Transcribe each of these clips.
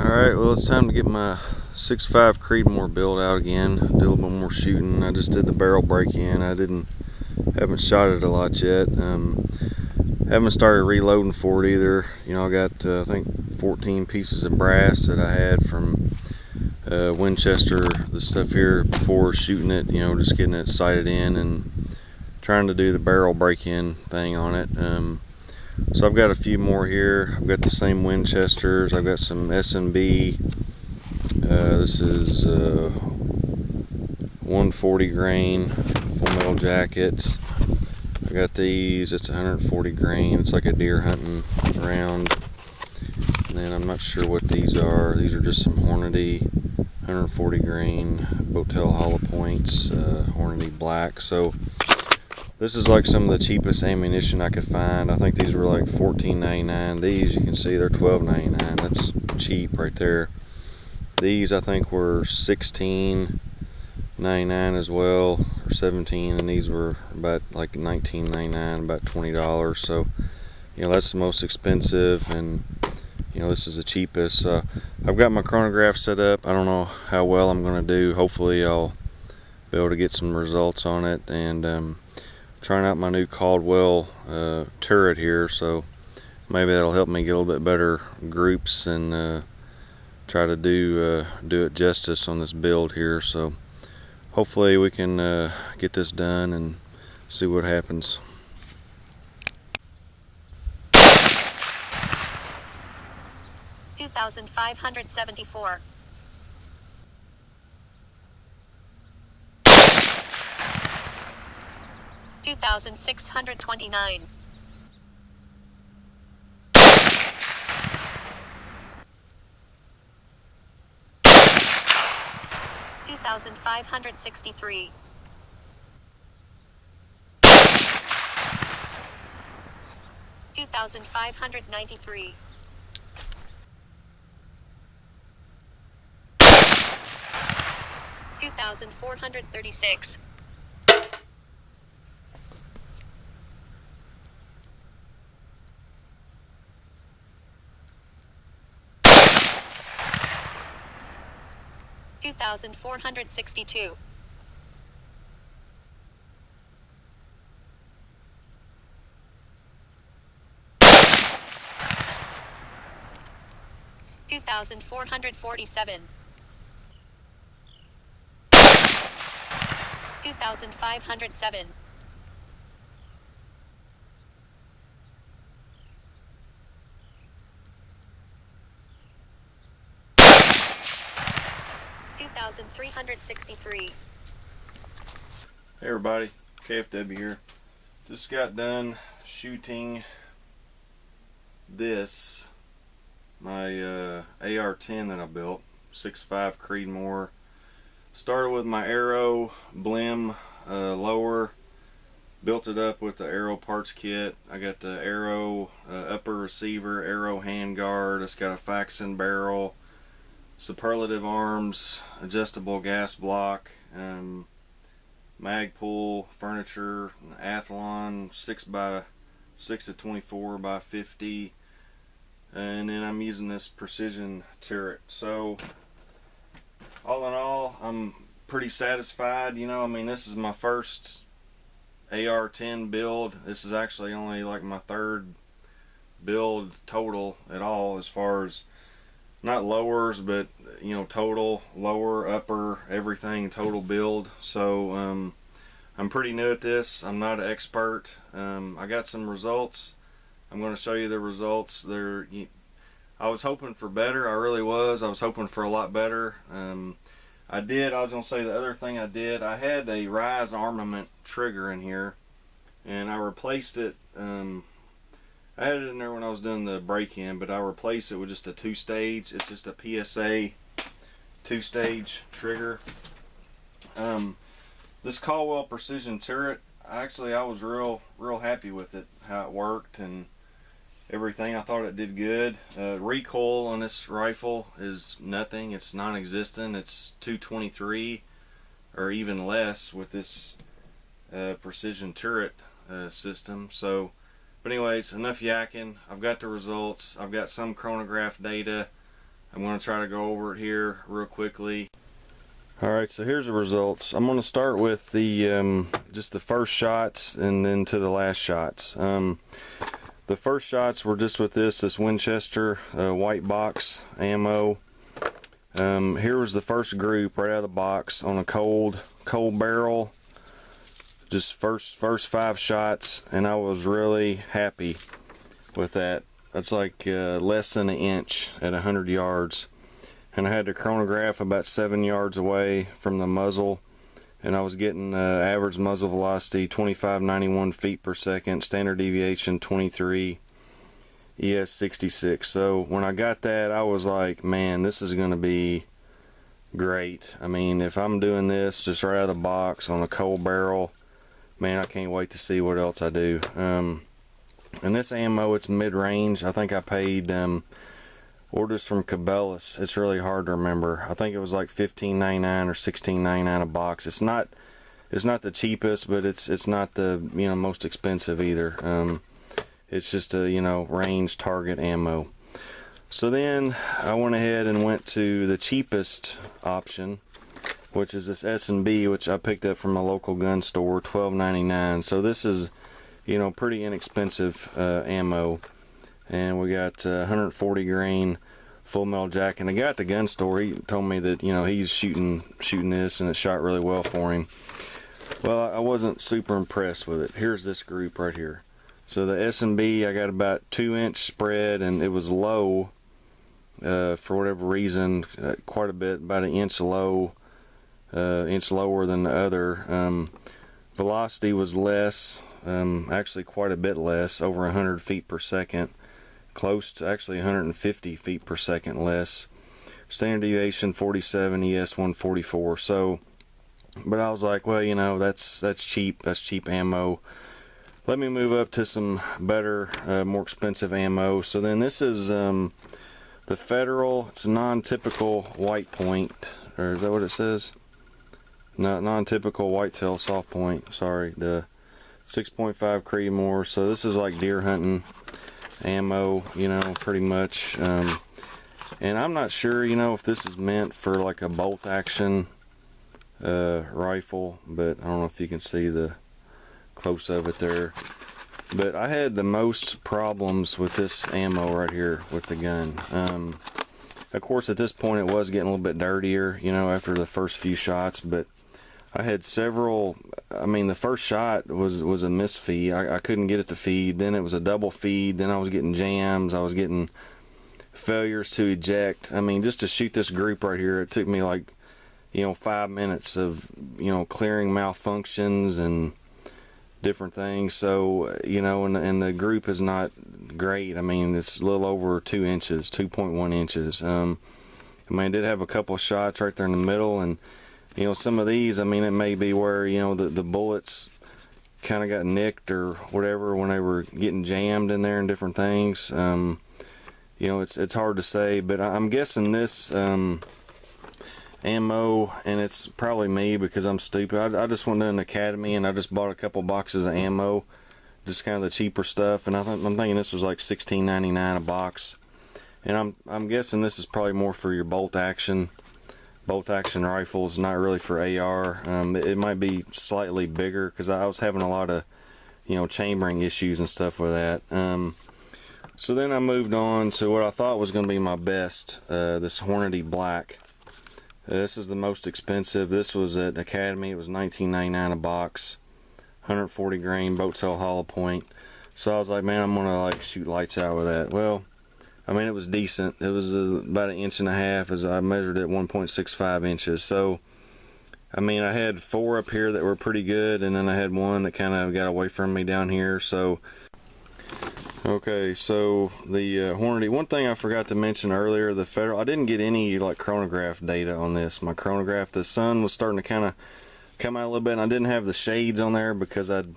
Alright, well it's time to get my 6.5 Creedmoor build out again, do a little bit more shooting. I just did the barrel break-in. Haven't shot it a lot yet. Haven't started reloading for it either. You know, I got I think 14 pieces of brass that I had from Winchester, the stuff here before shooting it, you know, just getting it sighted in and trying to do the barrel break-in thing on it. So I've got a few more here. I've got the same Winchesters. I've got some S&B. This is 140 grain full metal jackets. I got these. It's 140 grain. It's like a deer hunting round. And then I'm not sure what these are. These are just some Hornady 140 grain Botel hollow points, Hornady black. So this is like some of the cheapest ammunition I could find. I think these were like $14.99. These, you can see, they're $12.99. That's cheap right there. These I think were $16.99 as well, or $17, and these were about like $19.99, about $20. So, you know, that's the most expensive, and you know, this is the cheapest. I've got my chronograph set up. I don't know how well I'm going to do. Hopefully I'll be able to get some results on it, and trying out my new Caldwell turret here, so maybe that'll help me get a little bit better groups and try to do it justice on this build here. So hopefully we can get this done and see what happens. $2,574. $2,629. $2,563. $2,593. $2,436. $2,462. $2,447. $2,507. $2,363. Hey everybody, KFW here. Just got done shooting this, my AR10 that I built, 6.5 Creedmoor. Started with my arrow blim lower, built it up with the arrow parts kit. I got the arrow upper receiver, arrow handguard. It's got a Faxon barrel, superlative arms, adjustable gas block, mag pull, furniture, Athlon 6x6 to 24 by 50, and then I'm using this precision turret. So all in all, I'm pretty satisfied. You know, I mean, this is my first AR10 build. This is actually only like my third build total at all, as far as not lowers, but you know, total, lower, upper, everything, total build. So I'm pretty new at this. I'm not an expert. I got some results. I'm going to show you the results. I was hoping for better. I really was. I was hoping for a lot better. I was going to say the other thing I did, I had a Rise Armament trigger in here, and I replaced it. I had it in there when I was doing the break-in, but I replaced it with just a 2-stage. It's just a PSA 2-stage trigger. This Caldwell Precision Turret, I was real happy with it, how it worked and everything. I thought it did good. Recoil on this rifle is nothing. It's non-existent. It's 223 or even less with this precision turret system. So, but anyways, enough yakking. I've got the results. I've got some chronograph data. I'm going to try to go over it here real quickly. Alright, so here's the results. I'm going to start with the just the first shots and then to the last shots. The first shots were just with this Winchester white box ammo. Here was the first group right out of the box on a cold barrel. Just first 5 shots, and I was really happy with that. That's like less than an inch at 100 yards. And I had the chronograph about 7 yards away from the muzzle, and I was getting average muzzle velocity 2591 feet per second, standard deviation 23, ES 66. So when I got that, I was like, man, this is going to be great. I mean, if I'm doing this just right out of the box on a cold barrel, man, I can't wait to see what else I do. And this ammo, it's mid-range. I think I paid orders from Cabela's. It's really hard to remember. I think it was like $15.99 or $16.99 a box. It's not the cheapest, but it's not the most expensive either. It's just a range target ammo. So then I went ahead and went to the cheapest option, which is this S&B, which I picked up from a local gun store, $12.99. So this is pretty inexpensive ammo. And we got 140 grain full metal jack. And the guy at the gun store, he told me that he's shooting this, and it shot really well for him. Well, I wasn't super impressed with it. Here's this group right here. So the S&B, I got about 2-inch spread, and it was low for whatever reason, quite a bit, about an inch lower than the other. Velocity was less, actually quite a bit less, over 100 feet per second. Close to actually 150 feet per second less. Standard deviation 47, ES 144. So, but I was like, well, that's cheap. That's cheap ammo. Let me move up to some better, more expensive ammo. So then this is the Federal. It's a non-typical white point, or is that what it says? No, non-typical whitetail soft point. Sorry, the 6.5 Creedmoor. So this is like deer hunting ammo, pretty much. And I'm not sure, if this is meant for like a bolt action rifle, but I don't know if you can see the close of it there. But I had the most problems with this ammo right here with the gun. Of course, at this point it was getting a little bit dirtier, after the first few shots, but I had several. I mean, the first shot was a misfeed. I couldn't get it to feed. Then it was a double feed. Then I was getting jams. I was getting failures to eject. I mean, just to shoot this group right here, it took me like 5 minutes of clearing malfunctions and different things. So and the group is not great. I mean, it's a little over 2 inches, 2.1 inches. I mean, I did have a couple shots right there in the middle, and some of these, I mean, it may be where the bullets kind of got nicked or whatever when they were getting jammed in there and different things. It's hard to say, but I'm guessing this ammo, and it's probably me because I'm stupid. I just went to an academy and I just bought a couple boxes of ammo, just kind of the cheaper stuff, and I'm thinking this was like $16.99 a box. And I'm guessing this is probably more for your bolt action rifles, not really for AR. It might be slightly bigger because I was having a lot of chambering issues and stuff with that. So then I moved on to what I thought was going to be my best, this Hornady Black. This is the most expensive. This was at Academy. It was $19.99 a box, 140 grain boat tail hollow point. So I was like, man, I'm gonna shoot lights out with that. Well, I mean, it was decent. It was about 1.5 inches, as I measured it 1.65 inches. So, I mean, I had 4 up here that were pretty good, and then I had 1 that kind of got away from me down here. So, okay, so the Hornady. One thing I forgot to mention earlier, the Federal. I didn't get any chronograph data on this. My chronograph, the sun was starting to kind of come out a little bit, and I didn't have the shades on there because I'd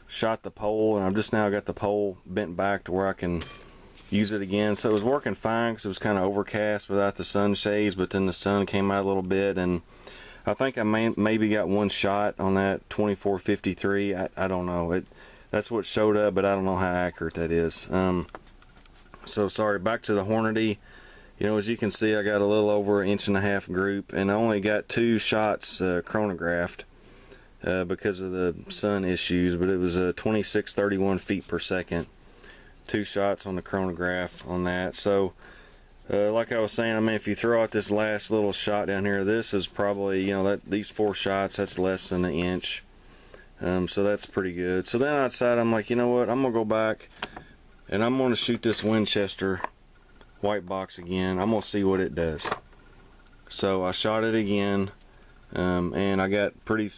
shot the pole, and I've just now got the pole bent back to where I can use it again. So it was working fine because it was kind of overcast without the sunshades, but then the sun came out a little bit, and I think I maybe got 1 shot on that 2453. I don't know. That's what showed up, but I don't know how accurate that is. So sorry, back to the Hornady. You know, as you can see, I got a little over 1.5 inch group, and I only got 2 shots chronographed because of the sun issues, but it was 2631 feet per second. 2 shots on the chronograph on that. So like I was saying, I mean, if you throw out this last little shot down here, this is probably, you know, these 4 shots, that's less than 1 inch. So that's pretty good. So then I decided, I'm like, you know what, I'm gonna go back and I'm gonna shoot this Winchester white box again. I'm gonna see what it does. So I shot it again, and I got pretty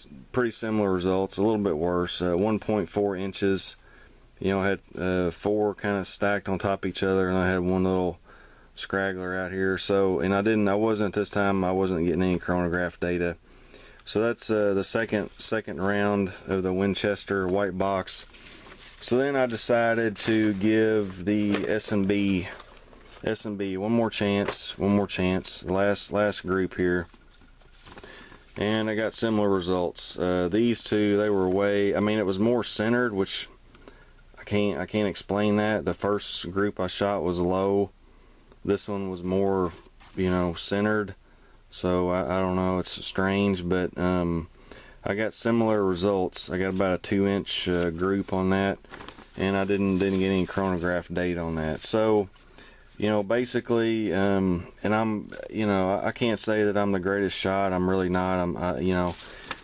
similar results. A little bit worse. 1.4 inches. You know, I had 4 kind of stacked on top of each other, and I had one little scraggler out here. So, and I wasn't this time. I wasn't getting any chronograph data. So that's the second round of the Winchester white box. So then I decided to give the S&B one more chance, last group here, and I got similar results. These two, they were way, I mean, it was more centered, which I can't explain that. The first group I shot was low. This one was more, you know, centered. So I don't know, it's strange, but I got similar results. I got about a 2-inch group on that, and I didn't get any chronograph data on that. So, you know, basically, and I'm, you know, I can't say that I'm the greatest shot. I'm really not. You know,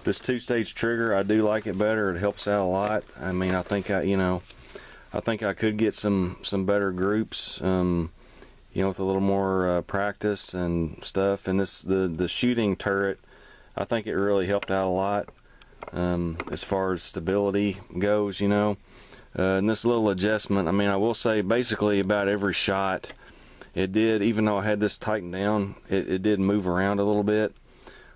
this 2-stage trigger, I do like it better. It helps out a lot. I mean, I think I could get some better groups, you know, with a little more practice and stuff. And the shooting turret, I think it really helped out a lot as far as stability goes, you know. And this little adjustment, I mean, I will say basically about every shot, it did, even though I had this tightened down, it did move around a little bit.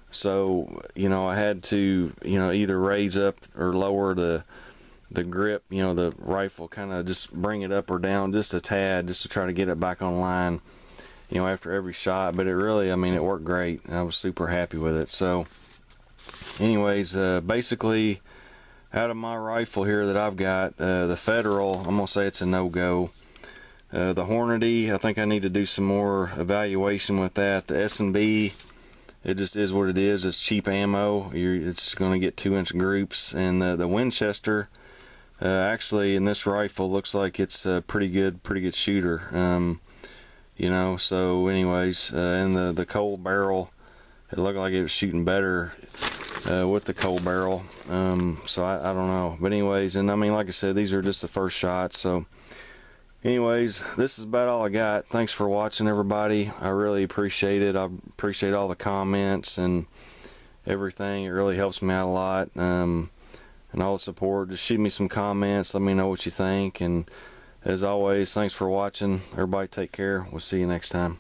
So, you know, I had to, you know, either raise up or lower the grip, you know, the rifle, kind of just bring it up or down just a tad, just to try to get it back on line, you know, after every shot. But it really, I mean, it worked great, and I was super happy with it. So anyways, basically, out of my rifle here that I've got, the Federal, I'm gonna say it's a no-go. The Hornady, I think I need to do some more evaluation with that. The S&B, it just is what it is. It's cheap ammo. It's going to get 2-inch groups. And the Winchester, actually, in this rifle, looks like it's a pretty good shooter. You know. So, anyways, and the cold barrel, it looked like it was shooting better with the cold barrel. So I don't know. But anyways, and I mean, like I said, these are just the first shots. So. Anyways, this is about all I got. Thanks for watching, everybody. I really appreciate it. I appreciate all the comments and everything. It really helps me out a lot. And all the support. Just shoot me some comments. Let me know what you think. And as always, thanks for watching. Everybody take care. We'll see you next time.